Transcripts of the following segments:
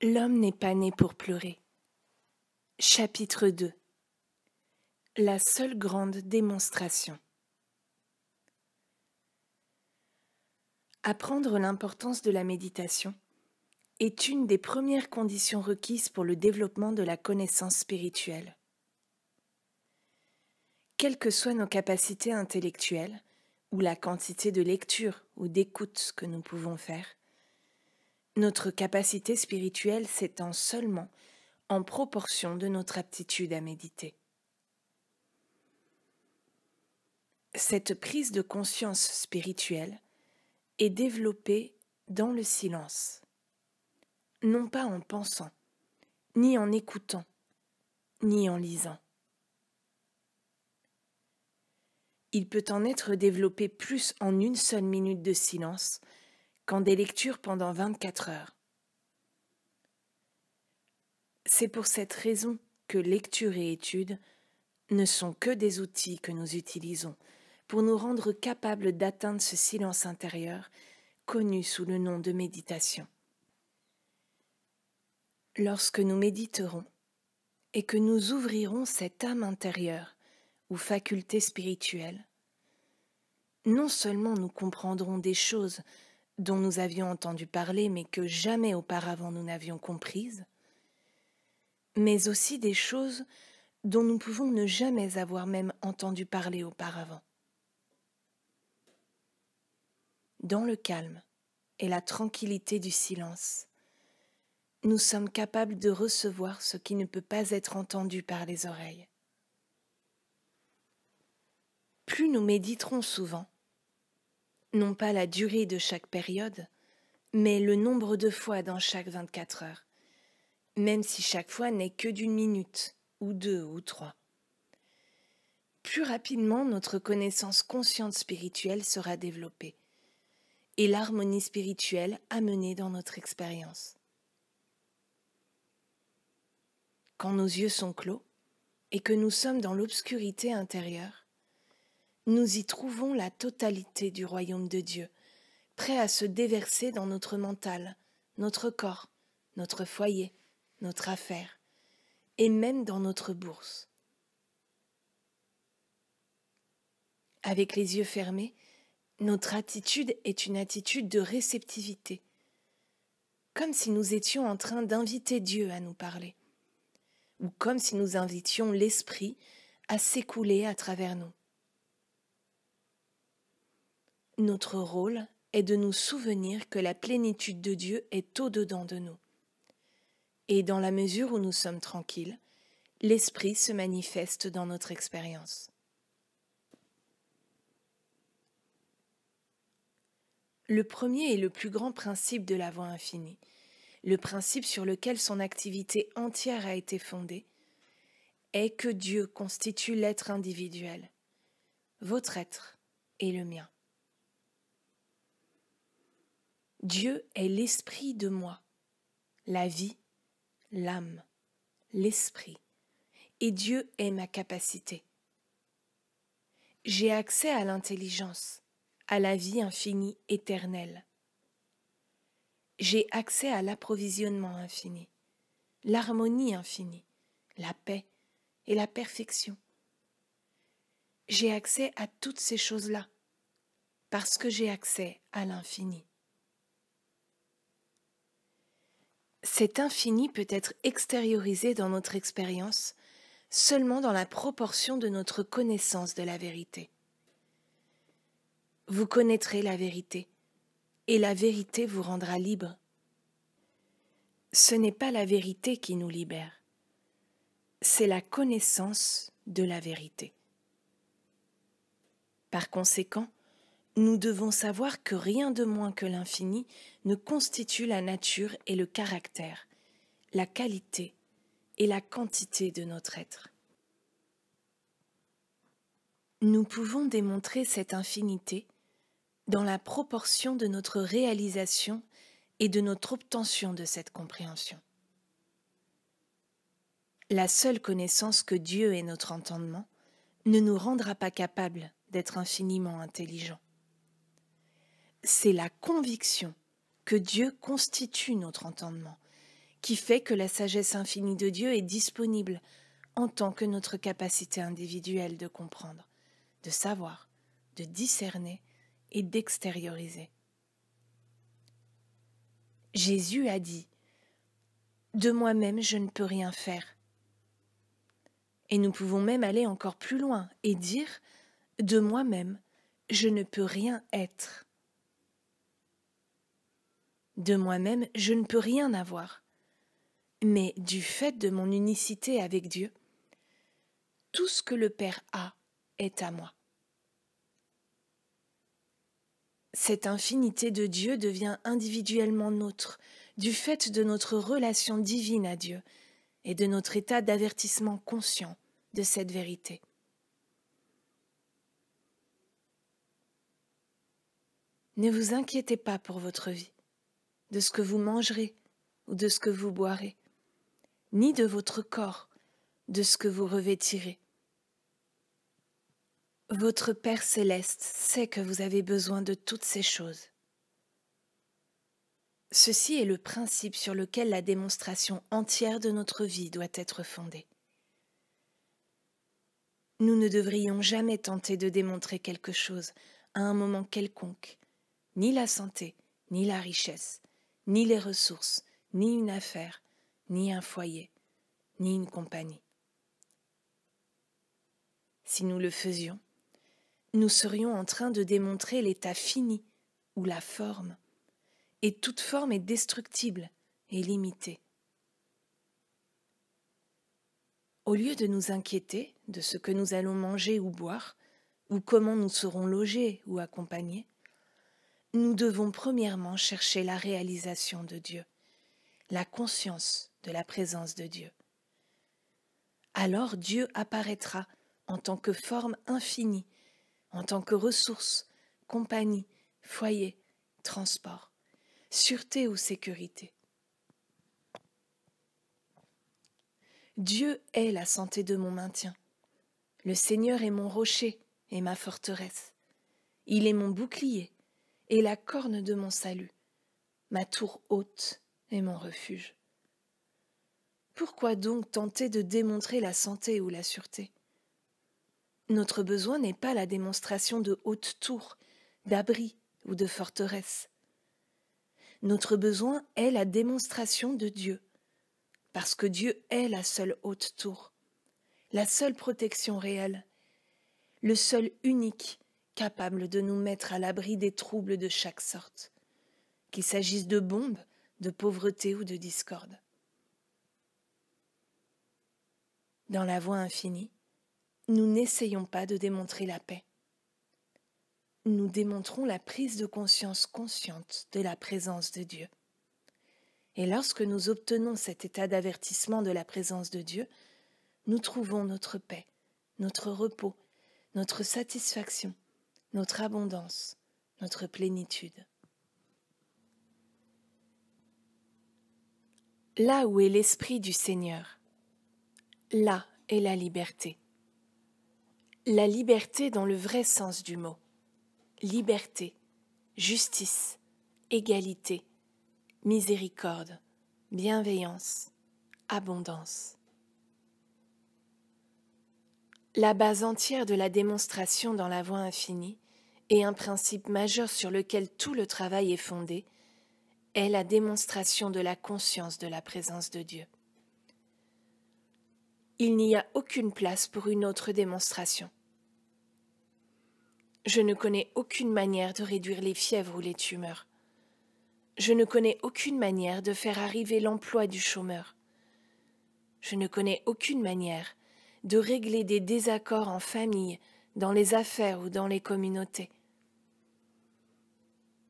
L'homme n'est pas né pour pleurer. Chapitre 2. La seule grande démonstration. Apprendre l'importance de la méditation est une des premières conditions requises pour le développement de la connaissance spirituelle. Quelles que soient nos capacités intellectuelles, ou la quantité de lecture ou d'écoute que nous pouvons faire, notre capacité spirituelle s'étend seulement en proportion de notre aptitude à méditer. Cette prise de conscience spirituelle est développée dans le silence, non pas en pensant, ni en écoutant, ni en lisant. Il peut en être développé plus en une seule minute de silence qu'en des lectures pendant 24 heures. C'est pour cette raison que lecture et étude ne sont que des outils que nous utilisons pour nous rendre capables d'atteindre ce silence intérieur connu sous le nom de méditation. Lorsque nous méditerons et que nous ouvrirons cette âme intérieure ou faculté spirituelle, non seulement nous comprendrons des choses dont nous avions entendu parler mais que jamais auparavant nous n'avions comprises, mais aussi des choses dont nous pouvons ne jamais avoir même entendu parler auparavant. Dans le calme et la tranquillité du silence, nous sommes capables de recevoir ce qui ne peut pas être entendu par les oreilles. Plus nous méditerons souvent, non pas la durée de chaque période, mais le nombre de fois dans chaque 24 heures, même si chaque fois n'est que d'une minute, ou 2 ou 3. Plus rapidement notre connaissance consciente spirituelle sera développée, et l'harmonie spirituelle amenée dans notre expérience. Quand nos yeux sont clos et que nous sommes dans l'obscurité intérieure, nous y trouvons la totalité du royaume de Dieu, prêt à se déverser dans notre mental, notre corps, notre foyer, notre affaire, et même dans notre bourse. Avec les yeux fermés, notre attitude est une attitude de réceptivité, comme si nous étions en train d'inviter Dieu à nous parler, ou comme si nous invitions l'Esprit à s'écouler à travers nous. Notre rôle est de nous souvenir que la plénitude de Dieu est au-dedans de nous. Et dans la mesure où nous sommes tranquilles, l'Esprit se manifeste dans notre expérience. Le premier et le plus grand principe de la voie infinie, le principe sur lequel son activité entière a été fondée, est que Dieu constitue l'être individuel, votre être et le mien. Dieu est l'esprit de moi, la vie, l'âme, l'esprit, et Dieu est ma capacité. J'ai accès à l'intelligence, à la vie infinie éternelle. J'ai accès à l'approvisionnement infini, l'harmonie infinie, la paix et la perfection. J'ai accès à toutes ces choses-là, parce que j'ai accès à l'infini. Cet infini peut être extériorisé dans notre expérience seulement dans la proportion de notre connaissance de la vérité. Vous connaîtrez la vérité, et la vérité vous rendra libre. Ce n'est pas la vérité qui nous libère, c'est la connaissance de la vérité. Par conséquent, nous devons savoir que rien de moins que l'infini ne constitue la nature et le caractère, la qualité et la quantité de notre être. Nous pouvons démontrer cette infinité dans la proportion de notre réalisation et de notre obtention de cette compréhension. La seule connaissance que Dieu est notre entendement ne nous rendra pas capables d'être infiniment intelligents. C'est la conviction que Dieu constitue notre entendement qui fait que la sagesse infinie de Dieu est disponible en tant que notre capacité individuelle de comprendre, de savoir, de discerner et d'extérioriser. Jésus a dit « De moi-même, je ne peux rien faire ». Et nous pouvons même aller encore plus loin et dire « De moi-même, je ne peux rien être ». De moi-même, je ne peux rien avoir. Mais du fait de mon unicité avec Dieu, tout ce que le Père a est à moi. Cette infinité de Dieu devient individuellement nôtre, du fait de notre relation divine à Dieu et de notre état d'avertissement conscient de cette vérité. Ne vous inquiétez pas pour votre vie, de ce que vous mangerez ou de ce que vous boirez, ni de votre corps, de ce que vous revêtirez. Votre Père céleste sait que vous avez besoin de toutes ces choses. Ceci est le principe sur lequel la démonstration entière de notre vie doit être fondée. Nous ne devrions jamais tenter de démontrer quelque chose à un moment quelconque, ni la santé, ni la richesse, ni les ressources, ni une affaire, ni un foyer, ni une compagnie. Si nous le faisions, nous serions en train de démontrer l'état fini ou la forme, et toute forme est destructible et limitée. Au lieu de nous inquiéter de ce que nous allons manger ou boire, ou comment nous serons logés ou accompagnés, nous devons premièrement chercher la réalisation de Dieu, la conscience de la présence de Dieu. Alors Dieu apparaîtra en tant que forme infinie, en tant que ressource, compagnie, foyer, transport, sûreté ou sécurité. Dieu est la santé de mon maintien. Le Seigneur est mon rocher et ma forteresse. Il est mon bouclier et la corne de mon salut, ma tour haute et mon refuge. Pourquoi donc tenter de démontrer la santé ou la sûreté? Notre besoin n'est pas la démonstration de hautes tours, d'abris ou de forteresses. Notre besoin est la démonstration de Dieu, parce que Dieu est la seule haute tour, la seule protection réelle, le seul unique capable de nous mettre à l'abri des troubles de chaque sorte, qu'il s'agisse de bombes, de pauvreté ou de discorde. Dans la voie infinie, nous n'essayons pas de démontrer la paix. Nous démontrons la prise de conscience consciente de la présence de Dieu. Et lorsque nous obtenons cet état d'avertissement de la présence de Dieu, nous trouvons notre paix, notre repos, notre satisfaction, notre abondance, notre plénitude. Là où est l'Esprit du Seigneur, là est la liberté. La liberté dans le vrai sens du mot. Liberté, justice, égalité, miséricorde, bienveillance, abondance. La base entière de la démonstration dans la voie infinie, et un principe majeur sur lequel tout le travail est fondé, est la démonstration de la conscience de la présence de Dieu. Il n'y a aucune place pour une autre démonstration. Je ne connais aucune manière de réduire les fièvres ou les tumeurs. Je ne connais aucune manière de faire arriver l'emploi du chômeur. Je ne connais aucune manière de régler des désaccords en famille, dans les affaires ou dans les communautés.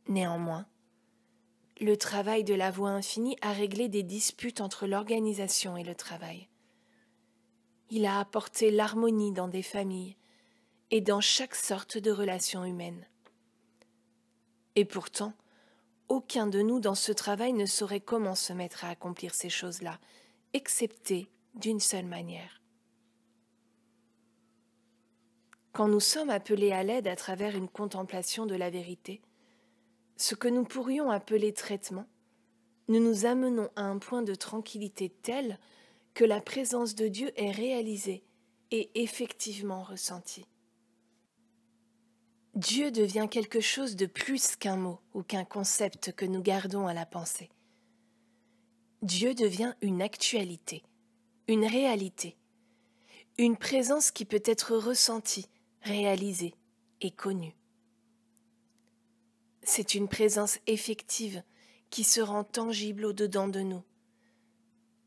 Néanmoins, le travail de la voie infinie a réglé des disputes entre l'organisation et le travail. Il a apporté l'harmonie dans des familles et dans chaque sorte de relation humaine. Et pourtant, aucun de nous dans ce travail ne saurait comment se mettre à accomplir ces choses-là, excepté d'une seule manière. Quand nous sommes appelés à l'aide à travers une contemplation de la vérité, ce que nous pourrions appeler traitement, nous nous amenons à un point de tranquillité tel que la présence de Dieu est réalisée et effectivement ressentie. Dieu devient quelque chose de plus qu'un mot ou qu'un concept que nous gardons à la pensée. Dieu devient une actualité, une réalité, une présence qui peut être ressentie, réalisée et connue. C'est une présence effective qui se rend tangible au-dedans de nous,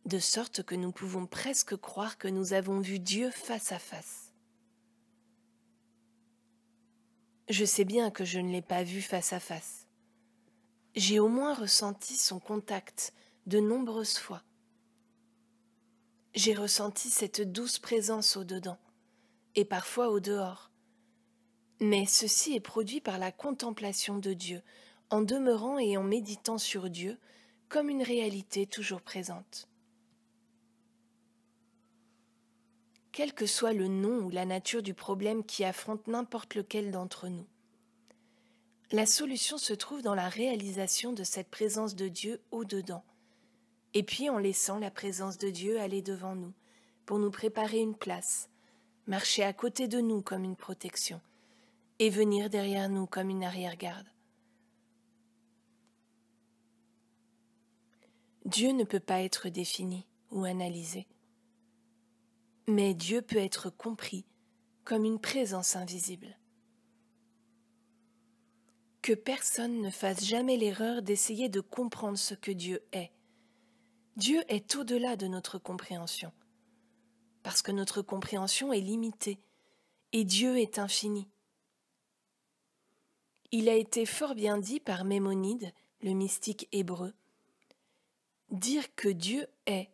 de sorte que nous pouvons presque croire que nous avons vu Dieu face à face. Je sais bien que je ne l'ai pas vu face à face. J'ai au moins ressenti son contact de nombreuses fois. J'ai ressenti cette douce présence au-dedans et parfois au dehors. Mais ceci est produit par la contemplation de Dieu, en demeurant et en méditant sur Dieu comme une réalité toujours présente. Quel que soit le nom ou la nature du problème qui affronte n'importe lequel d'entre nous, la solution se trouve dans la réalisation de cette présence de Dieu au-dedans, et puis en laissant la présence de Dieu aller devant nous, pour nous préparer une place, marcher à côté de nous comme une protection, et venir derrière nous comme une arrière-garde. Dieu ne peut pas être défini ou analysé, mais Dieu peut être compris comme une présence invisible. Que personne ne fasse jamais l'erreur d'essayer de comprendre ce que Dieu est. Dieu est au-delà de notre compréhension, parce que notre compréhension est limitée, et Dieu est infini. Il a été fort bien dit par Maïmonide, le mystique hébreu, « Dire que Dieu est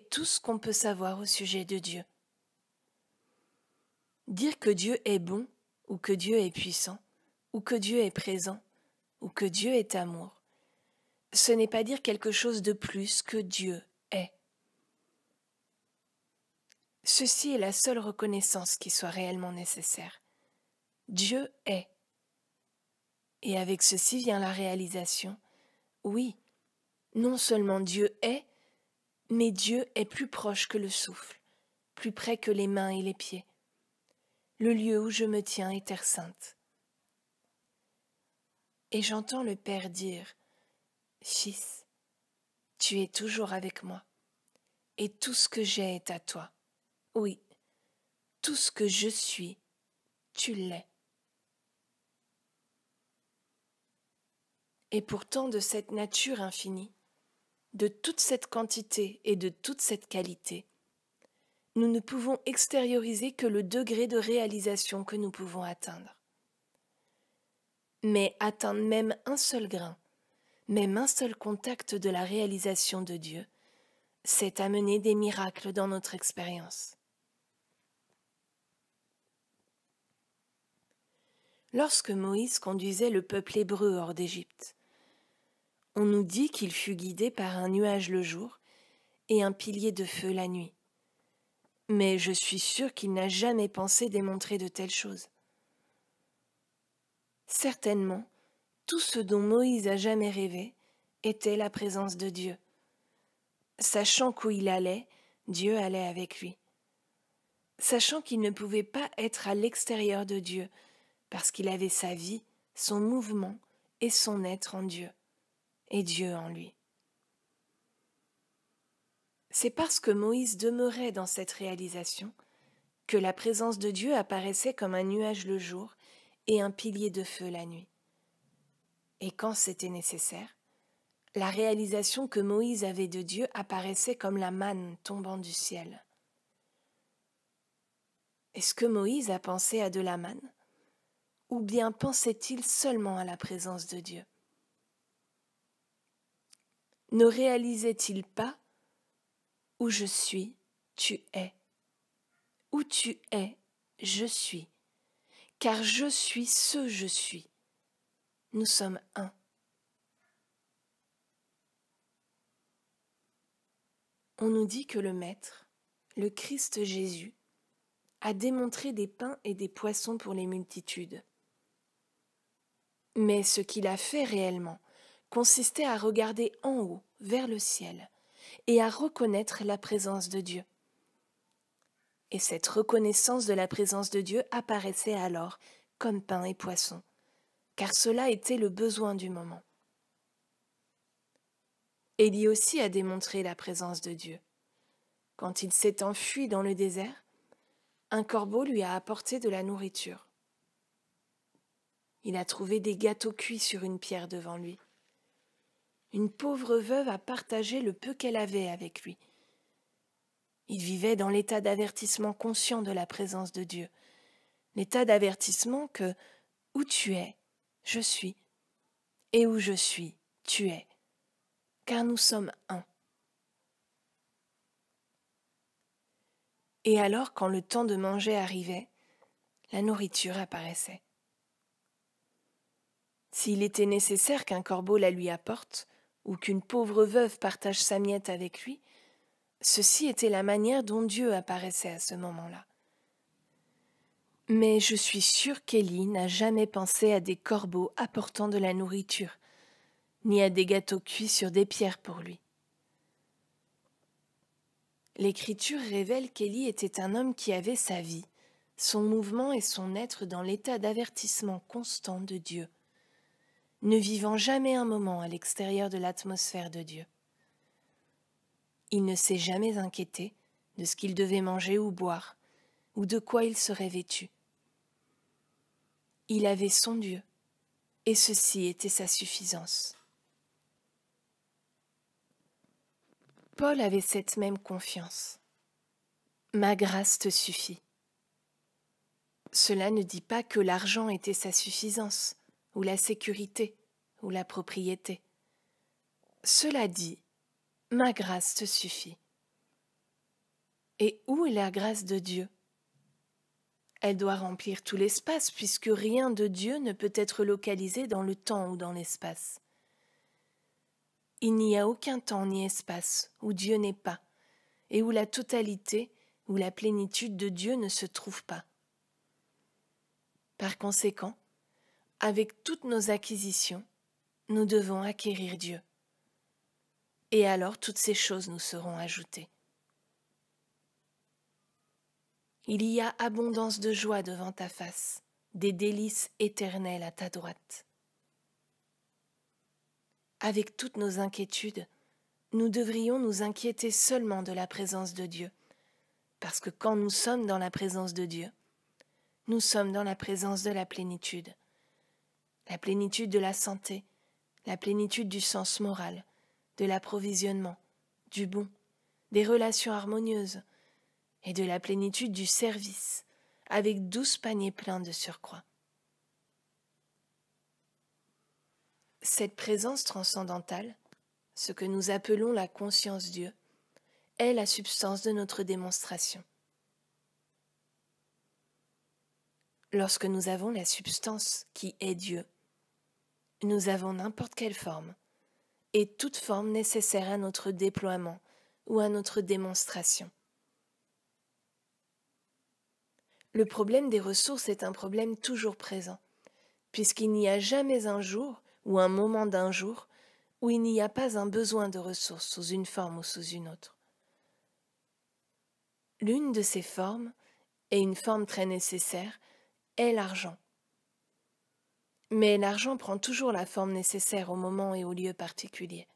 tout ce qu'on peut savoir au sujet de Dieu. Dire que Dieu est bon, ou que Dieu est puissant, ou que Dieu est présent, ou que Dieu est amour, ce n'est pas dire quelque chose de plus que Dieu est. Ceci est la seule reconnaissance qui soit réellement nécessaire. Dieu est. Et avec ceci vient la réalisation. Oui, non seulement Dieu est, mais Dieu est plus proche que le souffle, plus près que les mains et les pieds. Le lieu où je me tiens est terre sainte. Et j'entends le Père dire, « Fils, tu es toujours avec moi, et tout ce que j'ai est à toi. Oui, tout ce que je suis, tu l'es. » Et pourtant de cette nature infinie, de toute cette quantité et de toute cette qualité, nous ne pouvons extérioriser que le degré de réalisation que nous pouvons atteindre. Mais atteindre même un seul grain, même un seul contact de la réalisation de Dieu, c'est amener des miracles dans notre expérience. Lorsque Moïse conduisait le peuple hébreu hors d'Égypte, on nous dit qu'il fut guidé par un nuage le jour et un pilier de feu la nuit. Mais je suis sûre qu'il n'a jamais pensé démontrer de telles choses. Certainement, tout ce dont Moïse a jamais rêvé était la présence de Dieu. Sachant qu'où il allait, Dieu allait avec lui. Sachant qu'il ne pouvait pas être à l'extérieur de Dieu, parce qu'il avait sa vie, son mouvement et son être en Dieu, et Dieu en lui. C'est parce que Moïse demeurait dans cette réalisation que la présence de Dieu apparaissait comme un nuage le jour et un pilier de feu la nuit. Et quand c'était nécessaire, la réalisation que Moïse avait de Dieu apparaissait comme la manne tombant du ciel. Est-ce que Moïse a pensé à de la manne? Ou bien pensait-il seulement à la présence de Dieu? Ne réalisait-il pas « Où je suis, tu es. Où tu es, je suis. Car je suis ce je suis. Nous sommes un. » On nous dit que le Maître, le Christ Jésus, a démontré des pains et des poissons pour les multitudes. Mais ce qu'il a fait réellement, consistait à regarder en haut, vers le ciel, et à reconnaître la présence de Dieu. Et cette reconnaissance de la présence de Dieu apparaissait alors comme pain et poisson, car cela était le besoin du moment. Élie aussi a démontré la présence de Dieu. Quand il s'est enfui dans le désert, un corbeau lui a apporté de la nourriture. Il a trouvé des gâteaux cuits sur une pierre devant lui. Une pauvre veuve a partagé le peu qu'elle avait avec lui. Il vivait dans l'état d'avertissement conscient de la présence de Dieu, l'état d'avertissement que où tu es, je suis, et où je suis, tu es, car nous sommes un. Et alors, quand le temps de manger arrivait, la nourriture apparaissait. S'il était nécessaire qu'un corbeau la lui apporte, ou qu'une pauvre veuve partage sa miette avec lui, ceci était la manière dont Dieu apparaissait à ce moment-là. Mais je suis sûre qu'Élie n'a jamais pensé à des corbeaux apportant de la nourriture, ni à des gâteaux cuits sur des pierres pour lui. L'Écriture révèle qu'Élie était un homme qui avait sa vie, son mouvement et son être dans l'état d'avertissement constant de Dieu, ne vivant jamais un moment à l'extérieur de l'atmosphère de Dieu. Il ne s'est jamais inquiété de ce qu'il devait manger ou boire, ou de quoi il serait vêtu. Il avait son Dieu, et ceci était sa suffisance. Paul avait cette même confiance. Ma grâce te suffit. Cela ne dit pas que l'argent était sa suffisance, ou la sécurité, ou la propriété. Cela dit, ma grâce te suffit. Et où est la grâce de Dieu ? Elle doit remplir tout l'espace, puisque rien de Dieu ne peut être localisé dans le temps ou dans l'espace. Il n'y a aucun temps ni espace où Dieu n'est pas, et où la totalité ou la plénitude de Dieu ne se trouve pas. Par conséquent, avec toutes nos acquisitions, nous devons acquérir Dieu. Et alors toutes ces choses nous seront ajoutées. Il y a abondance de joie devant ta face, des délices éternelles à ta droite. Avec toutes nos inquiétudes, nous devrions nous inquiéter seulement de la présence de Dieu, parce que quand nous sommes dans la présence de Dieu, nous sommes dans la présence de la plénitude de la santé, la plénitude du sens moral, de l'approvisionnement, du bon, des relations harmonieuses et de la plénitude du service, avec 12 paniers pleins de surcroît. Cette présence transcendantale, ce que nous appelons la conscience Dieu, est la substance de notre démonstration. Lorsque nous avons la substance qui est Dieu, nous avons n'importe quelle forme, et toute forme nécessaire à notre déploiement ou à notre démonstration. Le problème des ressources est un problème toujours présent, puisqu'il n'y a jamais un jour ou un moment d'un jour où il n'y a pas un besoin de ressources sous une forme ou sous une autre. L'une de ces formes, et une forme très nécessaire, est l'argent. Mais l'argent prend toujours la forme nécessaire au moment et au lieu particulier.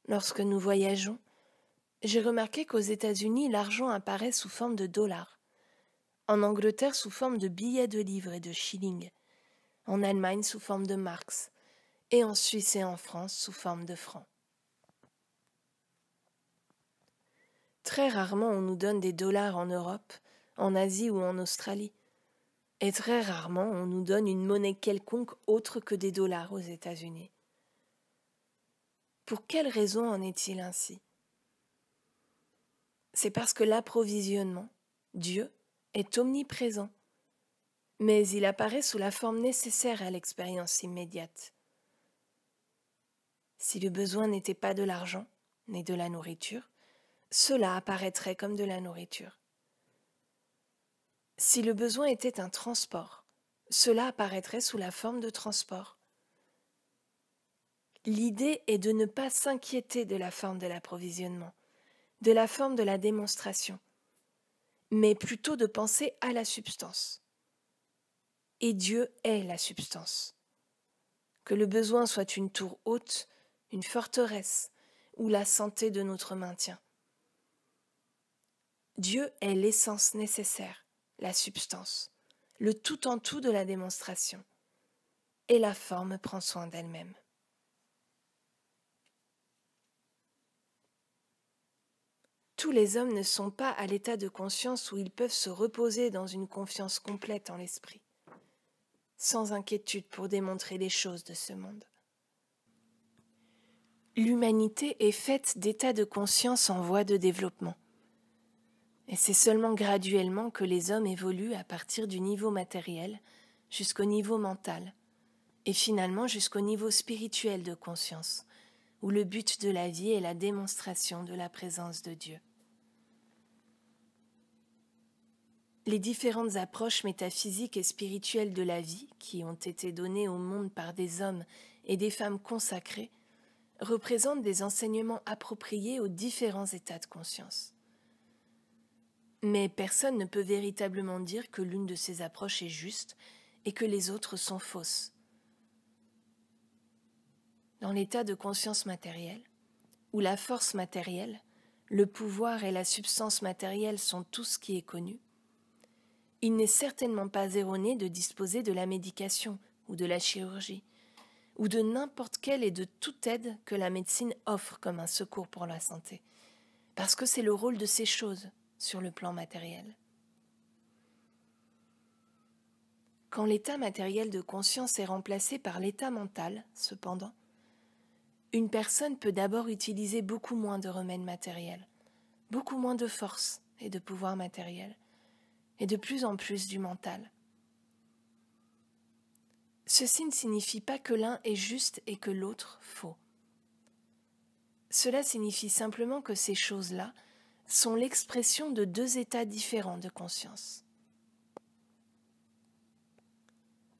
Lorsque nous voyageons, j'ai remarqué qu'aux États-Unis, l'argent apparaît sous forme de dollars, en Angleterre sous forme de billets de livres et de shillings, en Allemagne sous forme de marks, et en Suisse et en France sous forme de francs. Très rarement on nous donne des dollars en Europe, en Asie ou en Australie, et très rarement on nous donne une monnaie quelconque autre que des dollars aux États-Unis. Pour quelle raison en est-il ainsi ? C'est parce que l'approvisionnement, Dieu, est omniprésent, mais il apparaît sous la forme nécessaire à l'expérience immédiate. Si le besoin n'était pas de l'argent, ni de la nourriture, cela apparaîtrait comme de la nourriture. Si le besoin était un transport, cela apparaîtrait sous la forme de transport. L'idée est de ne pas s'inquiéter de la forme de l'approvisionnement, de la forme de la démonstration, mais plutôt de penser à la substance. Et Dieu est la substance. Que le besoin soit une tour haute, une forteresse ou la santé de notre maintien. Dieu est l'essence nécessaire, la substance, le tout en tout de la démonstration, et la forme prend soin d'elle-même. Tous les hommes ne sont pas à l'état de conscience où ils peuvent se reposer dans une confiance complète en l'esprit, sans inquiétude pour démontrer les choses de ce monde. L'humanité est faite d'états de conscience en voie de développement. Et c'est seulement graduellement que les hommes évoluent à partir du niveau matériel jusqu'au niveau mental, et finalement jusqu'au niveau spirituel de conscience, où le but de la vie est la démonstration de la présence de Dieu. Les différentes approches métaphysiques et spirituelles de la vie, qui ont été données au monde par des hommes et des femmes consacrés, représentent des enseignements appropriés aux différents états de conscience. Mais personne ne peut véritablement dire que l'une de ces approches est juste et que les autres sont fausses. Dans l'état de conscience matérielle, où la force matérielle, le pouvoir et la substance matérielle sont tout ce qui est connu, il n'est certainement pas erroné de disposer de la médication ou de la chirurgie, ou de n'importe quelle et de toute aide que la médecine offre comme un secours pour la santé, parce que c'est le rôle de ces choses sur le plan matériel. Quand l'état matériel de conscience est remplacé par l'état mental, cependant, une personne peut d'abord utiliser beaucoup moins de remèdes matériels, beaucoup moins de force et de pouvoir matériel, et de plus en plus du mental. Ceci ne signifie pas que l'un est juste et que l'autre faux. Cela signifie simplement que ces choses-là sont l'expression de deux états différents de conscience.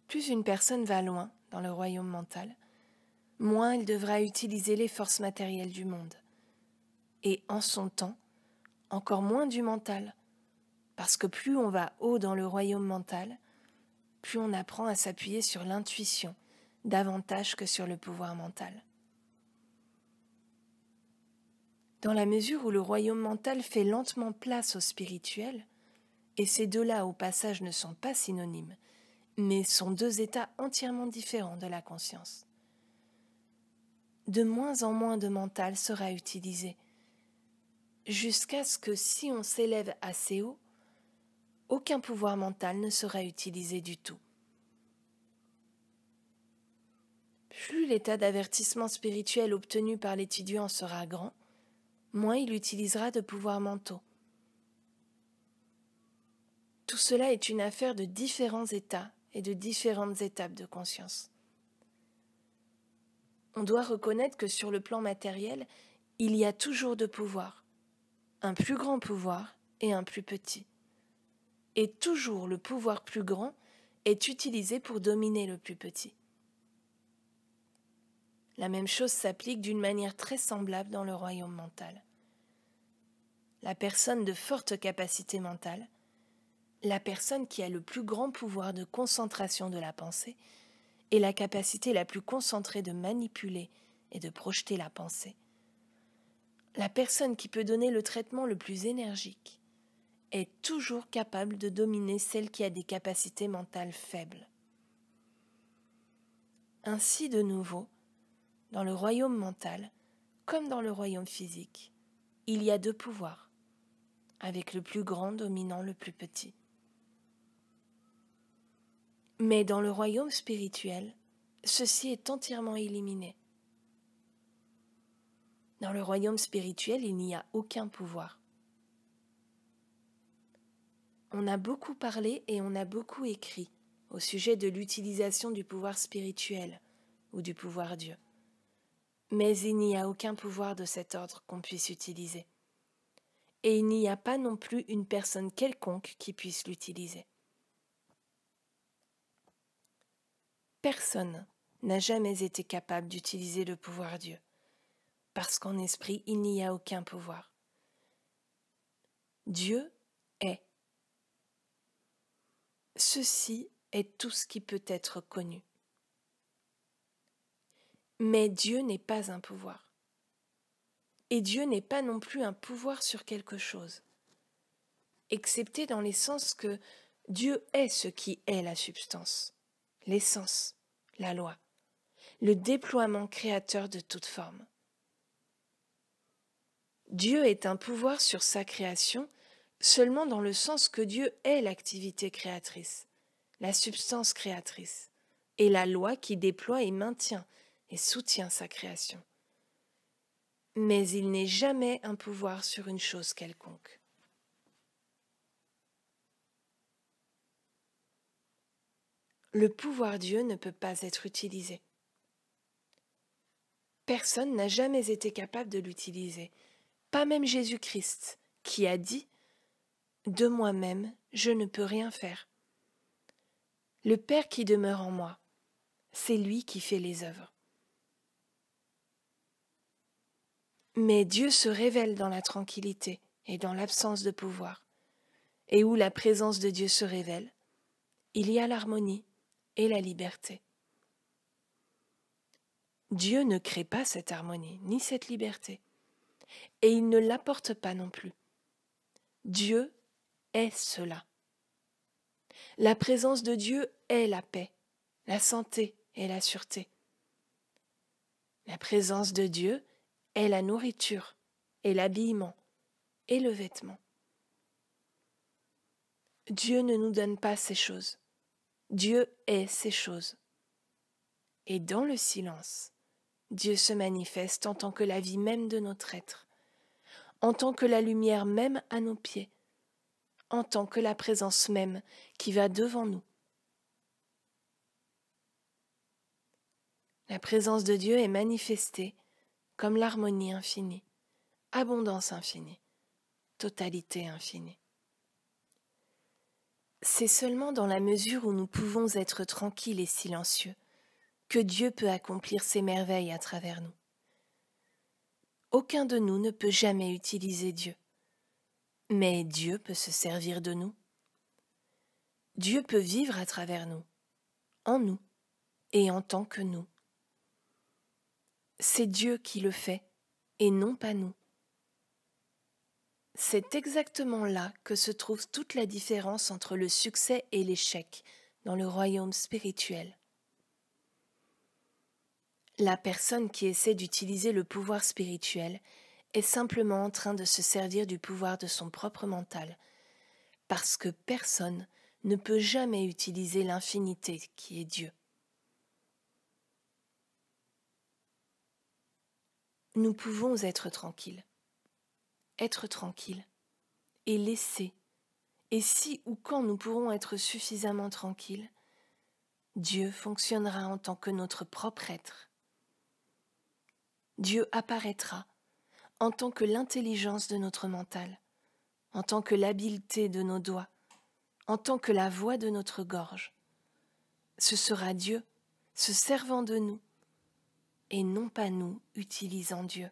Plus une personne va loin dans le royaume mental, moins elle devra utiliser les forces matérielles du monde. Et en son temps, encore moins du mental, parce que plus on va haut dans le royaume mental, plus on apprend à s'appuyer sur l'intuition, davantage que sur le pouvoir mental. Dans la mesure où le royaume mental fait lentement place au spirituel, et ces deux-là au passage ne sont pas synonymes, mais sont deux états entièrement différents de la conscience. De moins en moins de mental sera utilisé, jusqu'à ce que si on s'élève assez haut, aucun pouvoir mental ne sera utilisé du tout. Plus l'état d'avertissement spirituel obtenu par l'étudiant sera grand, moins il utilisera de pouvoirs mentaux. Tout cela est une affaire de différents états et de différentes étapes de conscience. On doit reconnaître que sur le plan matériel, il y a toujours deux pouvoirs, un plus grand pouvoir et un plus petit. Et toujours le pouvoir plus grand est utilisé pour dominer le plus petit. La même chose s'applique d'une manière très semblable dans le royaume mental. La personne de forte capacité mentale, la personne qui a le plus grand pouvoir de concentration de la pensée et la capacité la plus concentrée de manipuler et de projeter la pensée, la personne qui peut donner le traitement le plus énergique est toujours capable de dominer celle qui a des capacités mentales faibles. Ainsi, de nouveau, dans le royaume mental, comme dans le royaume physique, il y a deux pouvoirs, avec le plus grand dominant le plus petit. Mais dans le royaume spirituel, ceci est entièrement éliminé. Dans le royaume spirituel, il n'y a aucun pouvoir. On a beaucoup parlé et on a beaucoup écrit au sujet de l'utilisation du pouvoir spirituel ou du pouvoir Dieu. Mais il n'y a aucun pouvoir de cet ordre qu'on puisse utiliser. Et il n'y a pas non plus une personne quelconque qui puisse l'utiliser. Personne n'a jamais été capable d'utiliser le pouvoir Dieu, parce qu'en esprit, il n'y a aucun pouvoir. Dieu est. Ceci est tout ce qui peut être connu. Mais Dieu n'est pas un pouvoir. Et Dieu n'est pas non plus un pouvoir sur quelque chose, excepté dans les sens que Dieu est ce qui est la substance, l'essence, la loi, le déploiement créateur de toute forme. Dieu est un pouvoir sur sa création seulement dans le sens que Dieu est l'activité créatrice, la substance créatrice, et la loi qui déploie et maintient et soutient sa création. Mais il n'est jamais un pouvoir sur une chose quelconque. Le pouvoir Dieu ne peut pas être utilisé. Personne n'a jamais été capable de l'utiliser, pas même Jésus-Christ, qui a dit « De moi-même, je ne peux rien faire. Le Père qui demeure en moi, c'est lui qui fait les œuvres. » Mais Dieu se révèle dans la tranquillité et dans l'absence de pouvoir. Et où la présence de Dieu se révèle, il y a l'harmonie et la liberté. Dieu ne crée pas cette harmonie ni cette liberté, et il ne l'apporte pas non plus. Dieu est cela. La présence de Dieu est la paix, la santé et la sûreté. La présence de Dieu est la nourriture et l'habillement et le vêtement. Dieu ne nous donne pas ces choses. Dieu est ces choses. Et dans le silence, Dieu se manifeste en tant que la vie même de notre être, en tant que la lumière même à nos pieds, en tant que la présence même qui va devant nous. La présence de Dieu est manifestée comme l'harmonie infinie, abondance infinie, totalité infinie. C'est seulement dans la mesure où nous pouvons être tranquilles et silencieux que Dieu peut accomplir ses merveilles à travers nous. Aucun de nous ne peut jamais utiliser Dieu, mais Dieu peut se servir de nous. Dieu peut vivre à travers nous, en nous et en tant que nous. C'est Dieu qui le fait et non pas nous. C'est exactement là que se trouve toute la différence entre le succès et l'échec dans le royaume spirituel. La personne qui essaie d'utiliser le pouvoir spirituel est simplement en train de se servir du pouvoir de son propre mental, parce que personne ne peut jamais utiliser l'infinité qui est Dieu. Nous pouvons être tranquilles, et laisser, et si ou quand nous pourrons être suffisamment tranquilles, Dieu fonctionnera en tant que notre propre être. Dieu apparaîtra en tant que l'intelligence de notre mental, en tant que l'habileté de nos doigts, en tant que la voix de notre gorge. Ce sera Dieu se servant de nous, et non pas nous utilisant Dieu.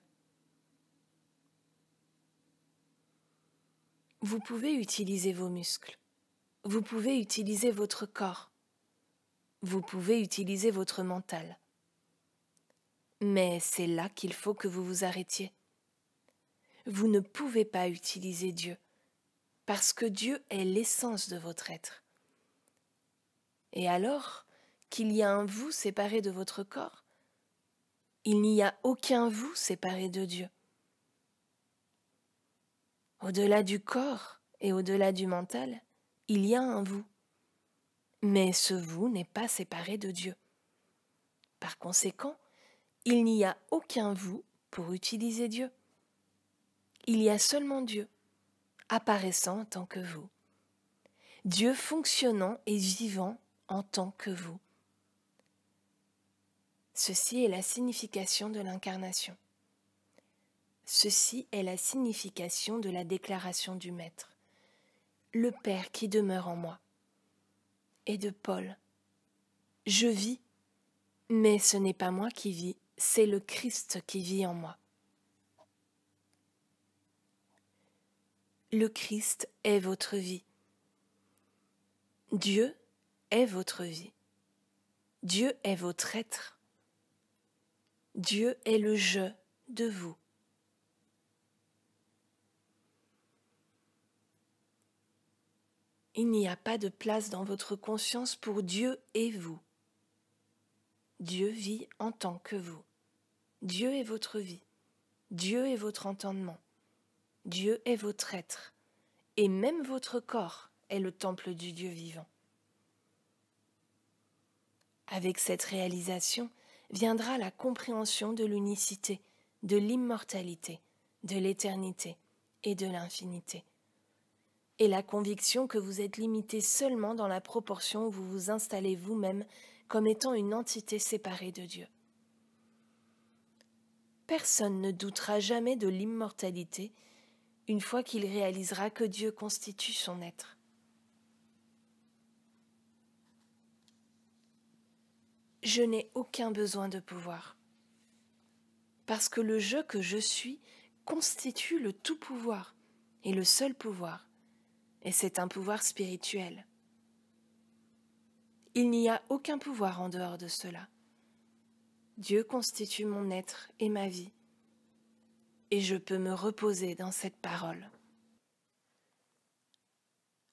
Vous pouvez utiliser vos muscles, vous pouvez utiliser votre corps, vous pouvez utiliser votre mental. Mais c'est là qu'il faut que vous vous arrêtiez. Vous ne pouvez pas utiliser Dieu, parce que Dieu est l'essence de votre être. Et alors qu'il y a un vous séparé de votre corps, il n'y a aucun vous séparé de Dieu. Au-delà du corps et au-delà du mental, il y a un vous. Mais ce vous n'est pas séparé de Dieu. Par conséquent, il n'y a aucun vous pour utiliser Dieu. Il y a seulement Dieu, apparaissant en tant que vous. Dieu fonctionnant et vivant en tant que vous. Ceci est la signification de l'incarnation. Ceci est la signification de la déclaration du Maître, le Père qui demeure en moi, et de Paul. Je vis Mais ce n'est pas moi qui vis, c'est le Christ qui vit en moi. Le Christ est votre vie. Dieu est votre vie. Dieu est votre être. Dieu est le je de vous. Il n'y a pas de place dans votre conscience pour Dieu et vous. Dieu vit en tant que vous. Dieu est votre vie. Dieu est votre entendement. Dieu est votre être. Et même votre corps est le temple du Dieu vivant. Avec cette réalisation viendra la compréhension de l'unicité, de l'immortalité, de l'éternité et de l'infinité. Et la conviction que vous êtes limité seulement dans la proportion où vous vous installez vous-même comme étant une entité séparée de Dieu. Personne ne doutera jamais de l'immortalité une fois qu'il réalisera que Dieu constitue son être. Je n'ai aucun besoin de pouvoir, parce que le je que je suis constitue le tout pouvoir et le seul pouvoir, et c'est un pouvoir spirituel. Il n'y a aucun pouvoir en dehors de cela. Dieu constitue mon être et ma vie, et je peux me reposer dans cette parole.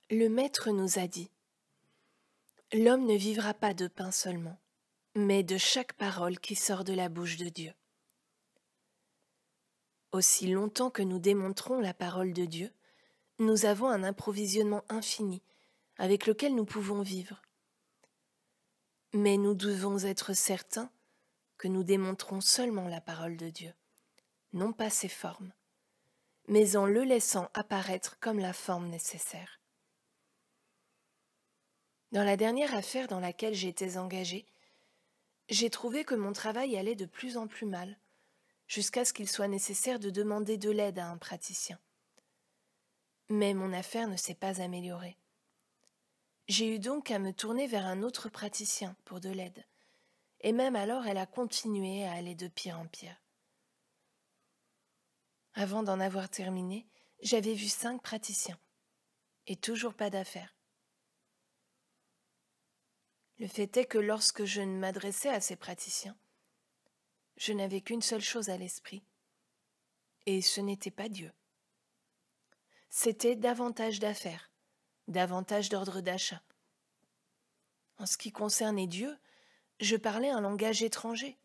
Le Maître nous a dit : l'homme ne vivra pas de pain seulement, mais de chaque parole qui sort de la bouche de Dieu. Aussi longtemps que nous démontrons la parole de Dieu, nous avons un approvisionnement infini avec lequel nous pouvons vivre. Mais nous devons être certains que nous démontrons seulement la parole de Dieu, non pas ses formes, mais en le laissant apparaître comme la forme nécessaire. Dans la dernière affaire dans laquelle j'étais engagée, j'ai trouvé que mon travail allait de plus en plus mal, jusqu'à ce qu'il soit nécessaire de demander de l'aide à un praticien. Mais mon affaire ne s'est pas améliorée. J'ai eu donc à me tourner vers un autre praticien pour de l'aide, et même alors elle a continué à aller de pire en pire. Avant d'en avoir terminé, j'avais vu 5 praticiens, et toujours pas d'affaire. Le fait est que lorsque je m'adressais à ces praticiens, je n'avais qu'une seule chose à l'esprit, et ce n'était pas Dieu. C'était davantage d'affaires, davantage d'ordre d'achat. En ce qui concernait Dieu, je parlais un langage étranger,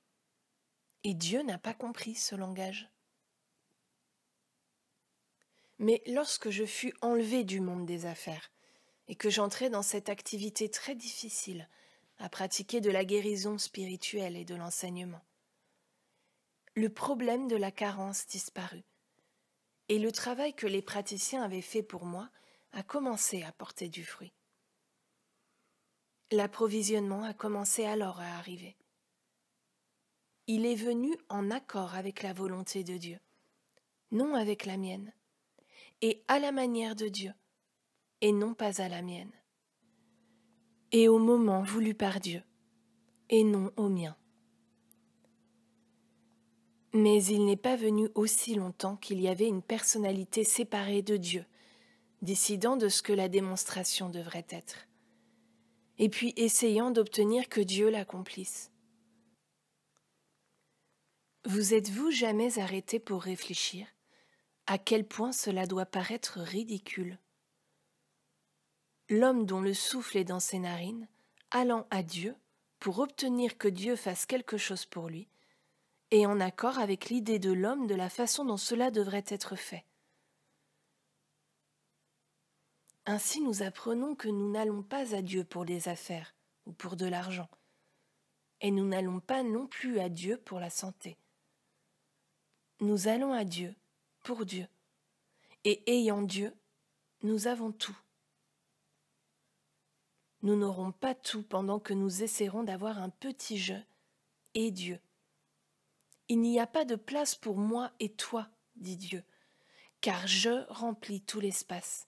et Dieu n'a pas compris ce langage. Mais lorsque je fus enlevée du monde des affaires, et que j'entrai dans cette activité très difficile à pratiquer de la guérison spirituelle et de l'enseignement, le problème de la carence disparut, et le travail que les praticiens avaient fait pour moi a commencé à porter du fruit. L'approvisionnement a commencé alors à arriver. Il est venu en accord avec la volonté de Dieu, non avec la mienne, et à la manière de Dieu, et non pas à la mienne, et au moment voulu par Dieu, et non au mien. Mais il n'est pas venu aussi longtemps qu'il y avait une personnalité séparée de Dieu, décidant de ce que la démonstration devrait être, et puis essayant d'obtenir que Dieu l'accomplisse. Vous êtes-vous jamais arrêté pour réfléchir à quel point cela doit paraître ridicule ? L'homme dont le souffle est dans ses narines, allant à Dieu pour obtenir que Dieu fasse quelque chose pour lui, et en accord avec l'idée de l'homme de la façon dont cela devrait être fait. Ainsi nous apprenons que nous n'allons pas à Dieu pour des affaires ou pour de l'argent, et nous n'allons pas non plus à Dieu pour la santé. Nous allons à Dieu pour Dieu, et ayant Dieu, nous avons tout. Nous n'aurons pas tout pendant que nous essaierons d'avoir un petit je et Dieu. Il n'y a pas de place pour moi et toi, dit Dieu, car je remplis tout l'espace.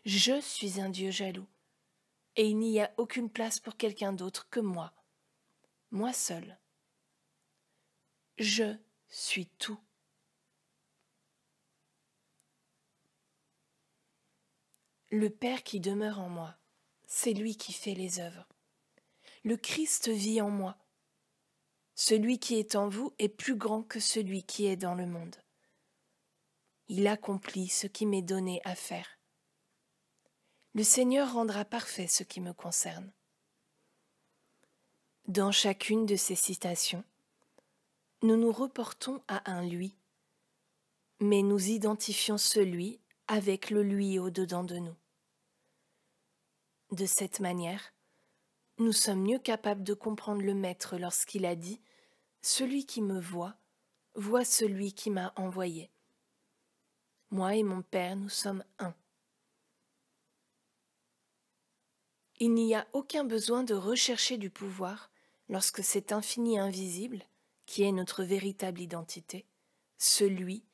Je suis un Dieu jaloux, et il n'y a aucune place pour quelqu'un d'autre que moi. moi seul. Je suis tout. Le Père qui demeure en moi, c'est lui qui fait les œuvres. Le Christ vit en moi. Celui qui est en vous est plus grand que celui qui est dans le monde. Il accomplit ce qui m'est donné à faire. Le Seigneur rendra parfait ce qui me concerne. Dans chacune de ces citations, nous nous reportons à un lui, mais nous identifions ce lui avec le lui au-dedans de nous. De cette manière, nous sommes mieux capables de comprendre le Maître lorsqu'il a dit « Celui qui me voit, voit celui qui m'a envoyé. Moi et mon Père, nous sommes un. » Il n'y a aucun besoin de rechercher du pouvoir lorsque cet infini invisible, qui est notre véritable identité, celui,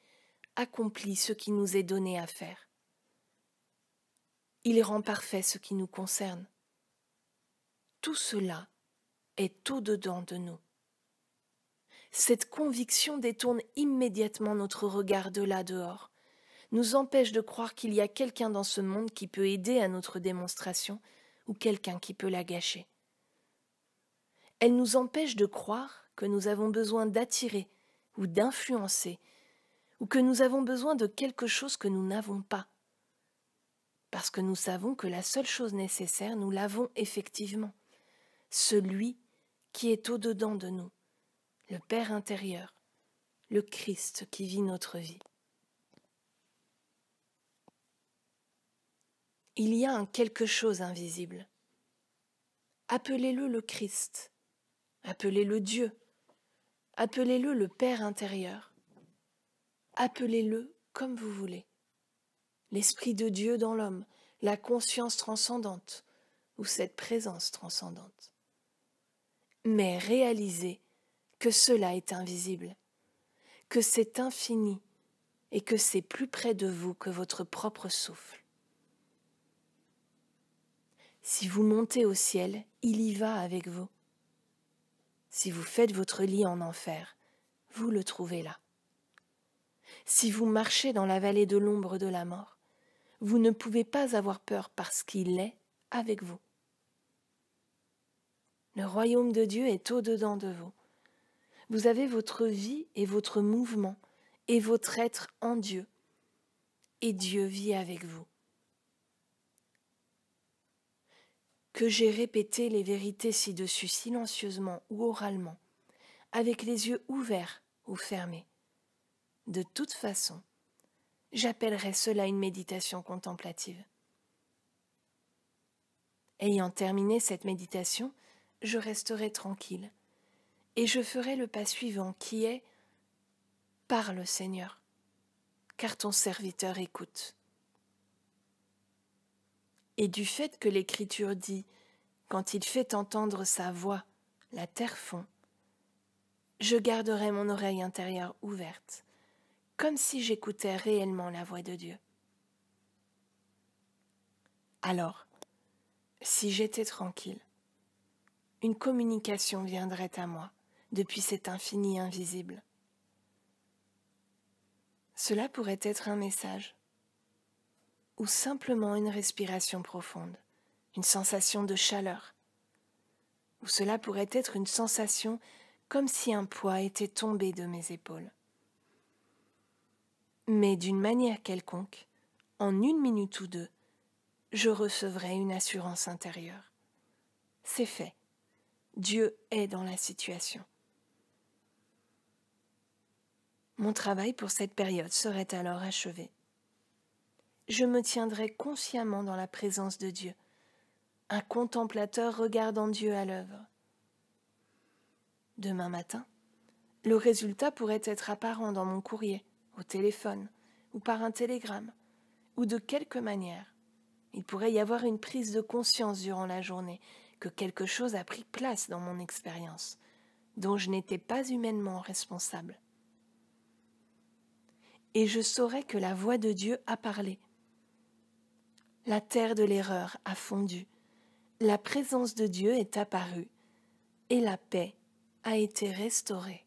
accomplit ce qui nous est donné à faire. Il rend parfait ce qui nous concerne. Tout cela est au-dedans de nous. Cette conviction détourne immédiatement notre regard de là dehors, nous empêche de croire qu'il y a quelqu'un dans ce monde qui peut aider à notre démonstration ou quelqu'un qui peut la gâcher. Elle nous empêche de croire que nous avons besoin d'attirer ou d'influencer, ou que nous avons besoin de quelque chose que nous n'avons pas, parce que nous savons que la seule chose nécessaire, nous l'avons effectivement, celui qui est au-dedans de nous, le Père intérieur, le Christ qui vit notre vie. Il y a un quelque chose invisible. Appelez-le le Christ, appelez-le Dieu, appelez-le le Père intérieur, appelez-le comme vous voulez. L'Esprit de Dieu dans l'homme, la conscience transcendante ou cette présence transcendante. Mais réalisez que cela est invisible, que c'est infini et que c'est plus près de vous que votre propre souffle. Si vous montez au ciel, il y va avec vous. Si vous faites votre lit en enfer, vous le trouvez là. Si vous marchez dans la vallée de l'ombre de la mort, vous ne pouvez pas avoir peur parce qu'il est avec vous. Le royaume de Dieu est au-dedans de vous. Vous avez votre vie et votre mouvement et votre être en Dieu. Et Dieu vit avec vous. Que j'ai répété les vérités ci-dessus silencieusement ou oralement, avec les yeux ouverts ou fermés. De toute façon, j'appellerai cela une méditation contemplative. Ayant terminé cette méditation, je resterai tranquille et je ferai le pas suivant qui est « Parle, Seigneur, car ton serviteur écoute ». Et du fait que l'Écriture dit « Quand il fait entendre sa voix, la terre fond », je garderai mon oreille intérieure ouverte, comme si j'écoutais réellement la voix de Dieu. Alors, si j'étais tranquille, une communication viendrait à moi depuis cet infini invisible. Cela pourrait être un message, ou simplement une respiration profonde, une sensation de chaleur, ou cela pourrait être une sensation comme si un poids était tombé de mes épaules. Mais d'une manière quelconque, en 1 minute ou 2, je recevrai une assurance intérieure. C'est fait. Dieu est dans la situation. Mon travail pour cette période serait alors achevé. Je me tiendrai consciemment dans la présence de Dieu, un contemplateur regardant Dieu à l'œuvre. Demain matin, le résultat pourrait être apparent dans mon courrier, au téléphone, ou par un télégramme, ou de quelque manière. Il pourrait y avoir une prise de conscience durant la journée que quelque chose a pris place dans mon expérience, dont je n'étais pas humainement responsable. Et je saurais que la voix de Dieu a parlé. La terre de l'erreur a fondu, la présence de Dieu est apparue, et la paix a été restaurée.